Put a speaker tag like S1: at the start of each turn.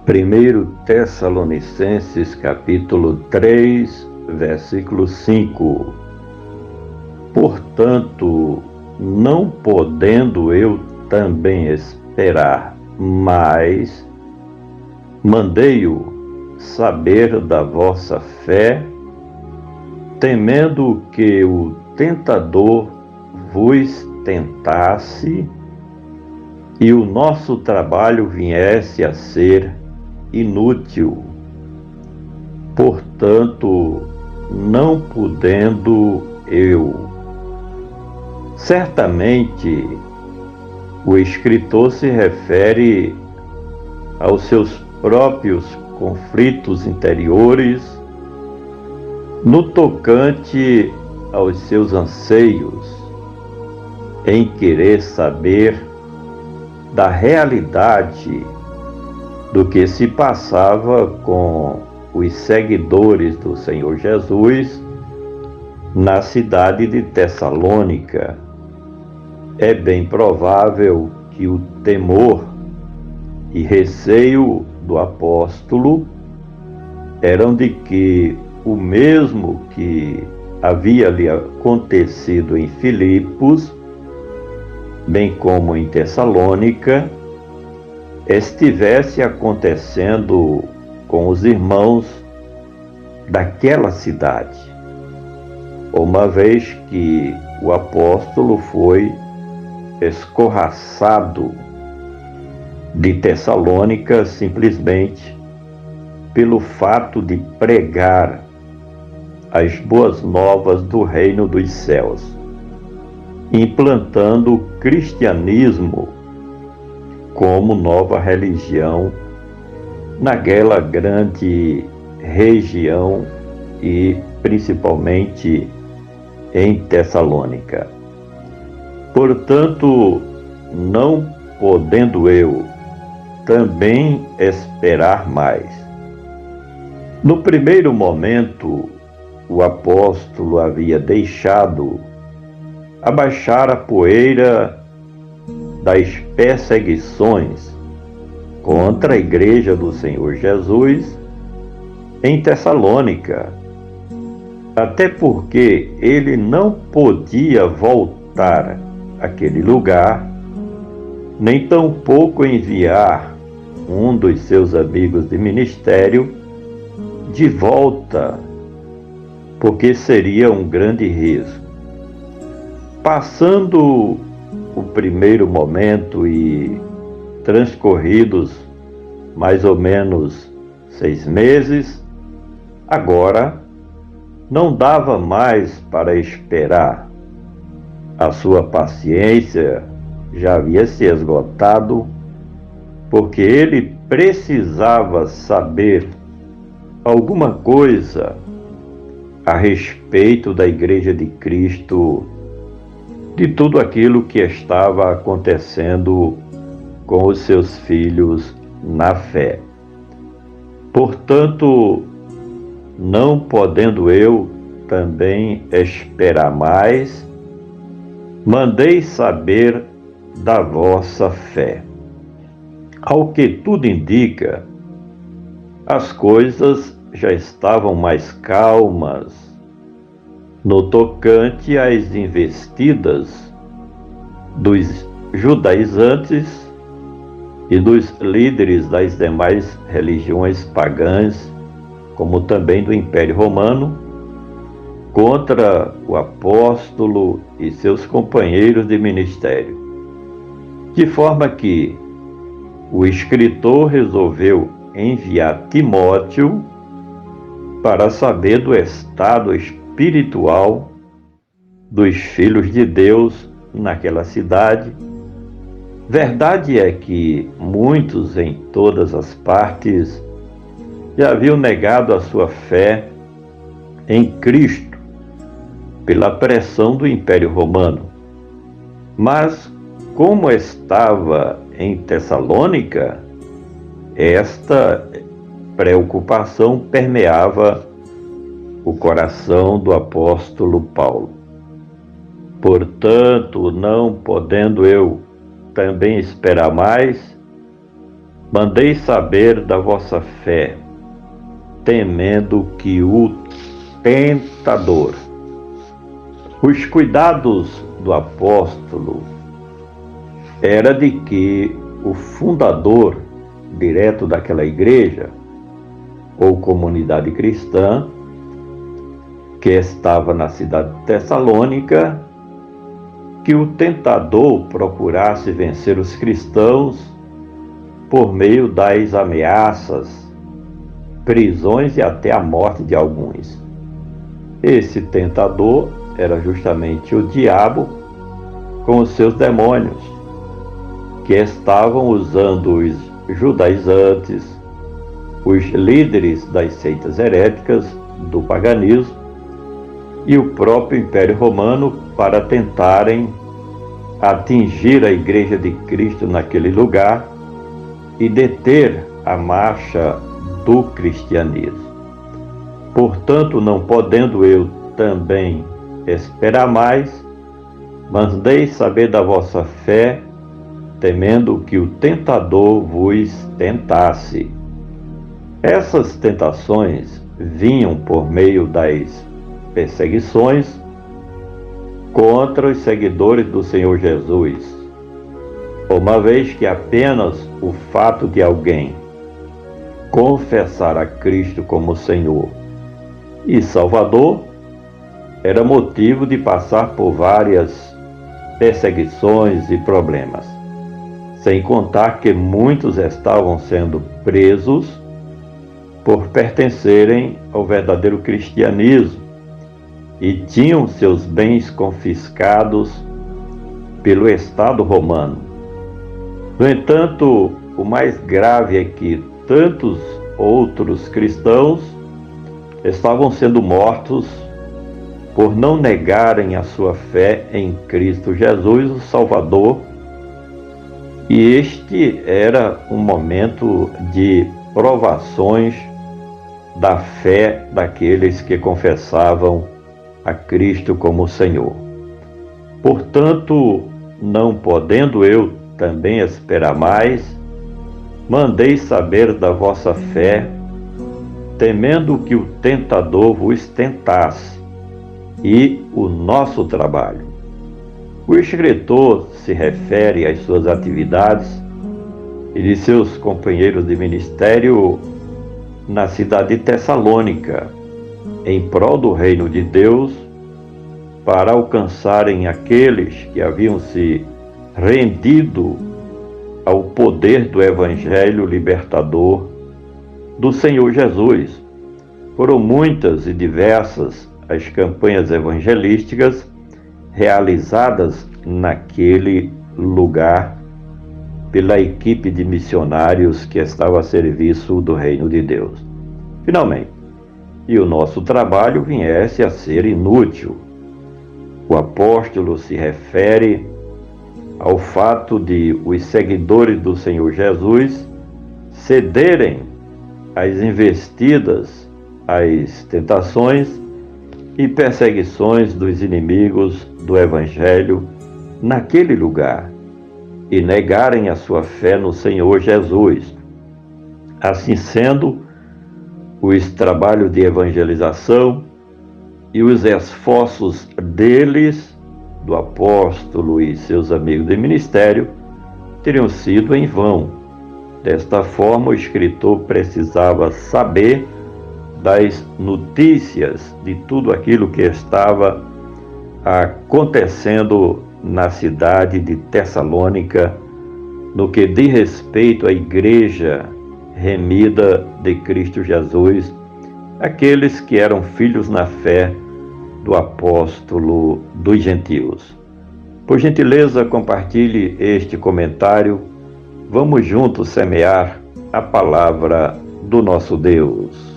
S1: 1 Tessalonicenses capítulo 3, versículo 5. Portanto, não podendo eu também esperar mais, mandei-o saber da vossa fé, temendo que o tentador vos tentasse e o nosso trabalho viesse a ser inútil. Portanto, não podendo eu. Certamente, o escritor se refere aos seus próprios conflitos interiores no tocante aos seus anseios em querer saber da realidade do que se passava com os seguidores do Senhor Jesus na cidade de Tessalônica. É bem provável que o temor e receio do apóstolo eram de que o mesmo que havia lhe acontecido em Filipos, bem como em Tessalônica, estivesse acontecendo com os irmãos daquela cidade, uma vez que o apóstolo foi escorraçado de Tessalônica simplesmente pelo fato de pregar as boas novas do reino dos céus, implantando o cristianismo como nova religião naquela grande região e principalmente em Tessalônica. Portanto, não podendo eu também esperar mais. No primeiro momento, o apóstolo havia deixado abaixar a poeira das perseguições contra a igreja do Senhor Jesus em Tessalônica, até porque ele não podia voltar àquele lugar, nem tampouco enviar um dos seus amigos de ministério de volta, porque seria um grande risco. Passando o primeiro momento e transcorridos mais ou menos 6 meses, agora não dava mais para esperar. A sua paciência já havia se esgotado, porque ele precisava saber alguma coisa a respeito da Igreja de Cristo, de tudo aquilo que estava acontecendo com os seus filhos na fé. Portanto, não podendo eu também esperar mais, mandei saber da vossa fé. Ao que tudo indica, as coisas já estavam mais calmas no tocante às investidas dos judaizantes e dos líderes das demais religiões pagãs, como também do Império Romano, contra o apóstolo e seus companheiros de ministério. De forma que o escritor resolveu enviar Timóteo para saber do estado espiritual dos filhos de Deus naquela cidade. Verdade é que muitos em todas as partes já haviam negado a sua fé em Cristo pela pressão do Império Romano. Mas, como estava em Tessalônica, esta preocupação permeava o coração do apóstolo Paulo. Portanto, não podendo eu também esperar mais, Mandei saber da vossa fé, temendo que o tentador. Os cuidados do apóstolo era de que o fundador direto daquela igreja ou comunidade cristã que estava na cidade de Tessalônica, que o tentador procurasse vencer os cristãos por meio das ameaças, prisões e até a morte de alguns. Esse tentador era justamente o diabo com os seus demônios, que estavam usando os judaizantes, os líderes das seitas heréticas do paganismo e o próprio Império Romano para tentarem atingir a Igreja de Cristo naquele lugar e deter a marcha do cristianismo. Portanto, não podendo eu também esperar mais, mandei saber da vossa fé, temendo que o tentador vos tentasse. Essas tentações vinham por meio das perseguições contra os seguidores do Senhor Jesus, uma vez que apenas o fato de alguém confessar a Cristo como Senhor e Salvador era motivo de passar por várias perseguições e problemas, sem contar que muitos estavam sendo presos por pertencerem ao verdadeiro cristianismo e tinham seus bens confiscados pelo Estado romano. No entanto, o mais grave é que tantos outros cristãos estavam sendo mortos por não negarem a sua fé em Cristo Jesus, o Salvador, e este era um momento de provações da fé daqueles que confessavam a Cristo como Senhor. Portanto, não podendo eu também esperar mais, mandei saber da vossa fé, temendo que o tentador vos tentasse, e o nosso trabalho. O escritor se refere às suas atividades e de seus companheiros de ministério na cidade de Tessalônica, em prol do reino de Deus, para alcançarem aqueles que haviam se rendido ao poder do Evangelho libertador do Senhor Jesus. Foram muitas e diversas as campanhas evangelísticas realizadas naquele lugar pela equipe de missionários que estava a serviço do reino de Deus. Finalmente, e o nosso trabalho viesse a ser inútil. O apóstolo se refere ao fato de os seguidores do Senhor Jesus cederem às investidas, às tentações e perseguições dos inimigos do Evangelho naquele lugar e negarem a sua fé no Senhor Jesus. Assim sendo, os trabalhos de evangelização e os esforços deles, do apóstolo e seus amigos de ministério, teriam sido em vão. Desta forma, o escritor precisava saber das notícias de tudo aquilo que estava acontecendo na cidade de Tessalônica, no que diz respeito à igreja remida de Cristo Jesus, aqueles que eram filhos na fé do apóstolo dos gentios. Por gentileza, compartilhe este comentário. Vamos juntos semear a palavra do nosso Deus.